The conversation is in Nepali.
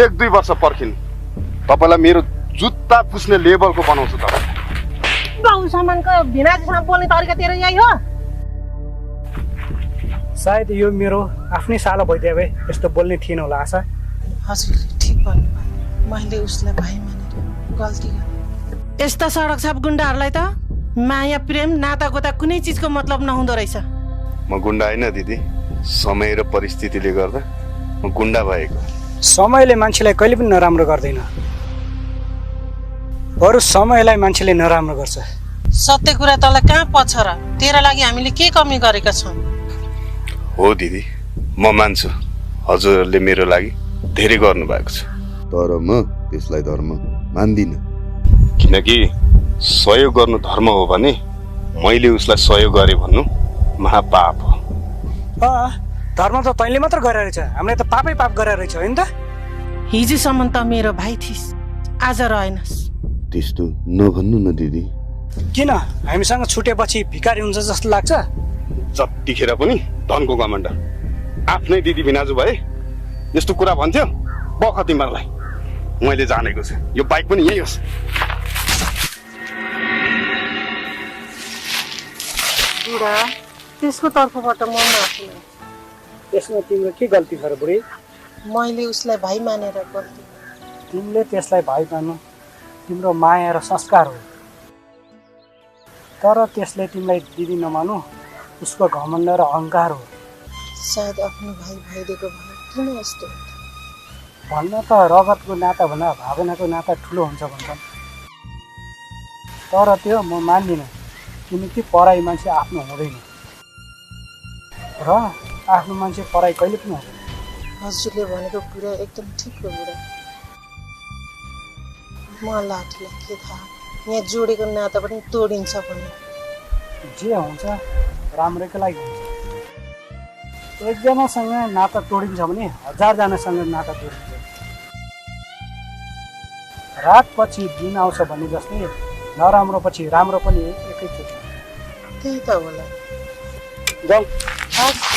1-2 वर्ष पर्खिनु तपाईलाई मेरो जुत्ता पुस्ने लेभलको बनाउँछु त बाउ सामानको भिनाजीसँग बोल्ने तरिका तेरो यही हो। सायद यो मेरो आफ्नै साला भइदिए भए यस्तो बोल्ने थिएन होला आशा। हजुरले ठिक भन्नुभयो, मैले उसलाई भाइ मानेर गल्ती गरेँ। यस्ता सडक छाप गुण्डाहरूलाई त माया प्रेम नाता गोता कुनै चिजको मतलब नहुँदो रहेछ। म गुण्डा होइन दिदी, समय र परिस्थितिले गर्दा म गुण्डा भएको। समयले मान्छेलाई कहिले पनि नराम्रो गर्दैन, बरु समयलाई मान्छेले नराम्रो गर्छ। सत्य कुरा तँलाई कहाँ पछ र? तेरो लागि हामीले के कमी गरेका छौँ? हो दिदी, म मान्छु हजुरहरूले मेरो लागि धेरै गर्नुभएको छ, तर म त्यसलाई धर्म मान्दिनँ। किनकि सहयोग गर्नु धर्म हो भने मैले उसलाई सहयोग गरेँ भन्नु महापाप हो। धर्म त तैँले मात्र गरेर रहेछ, हामीले त पापै पाप गरेर रहेछ होइन त? हिजोसम्म त मेरो भाइ थिइस्, आज रहेनस्। त्यस्तो नभन्नु न दिदी। किन हामीसँग छुटेपछि भिखारी हुन्छ जस्तो लाग्छ? जतिखेर पनि धनको घमण्ड। आफ्नै दिदी भिनाजु भए यस्तो कुरा भन्थ्यो? बख तिमीहरूलाई, मैले जानेको छु। यो बाइक पनि यही होस्। बुढा, त्यसको तर्फबाट म माफी माग्छु। यसमा तिम्रो के गल्ती छ र बुढी? मैले उसलाई भाइ मानेर गल्ती। तिमीले त्यसलाई भाइ मान्नु तिम्रो माया र संस्कार हो, तर त्यसले तिमीलाई दिदी नमानु उसको घमण्ड र अहङ्कार हो। सायद आफ्नो भाइ भइदिएको भए किन यस्तो हुन्छ? भन्न त रगतको नाता भन्दा भावनाको नाता ठुलो हुन्छ भन्छन्, तर त्यो म मान्दिनँ। किनकि पराई मान्छे आफ्नो हुँदैन र आफ्नो मान्छे पराई कहिले पनि हुँदैन। हजुरले भनेको कुरा एकदम ठिक हो बुढा। म लाठीलाई के थाहा, यहाँ जोडेको नाता पनि तोडिन्छ भने। जे हुन्छ राम्रैको लागि हुन्छ। एकजनासँग नाता तोडिन्छ भने 1000जनासँग नाता तोडिन्छ। रात पछि दिन आउँछ भन्ने जस्तै नराम्रो पछि राम्रो पनि एकैचोटि। त्यही त होला। जाउँ। हस्।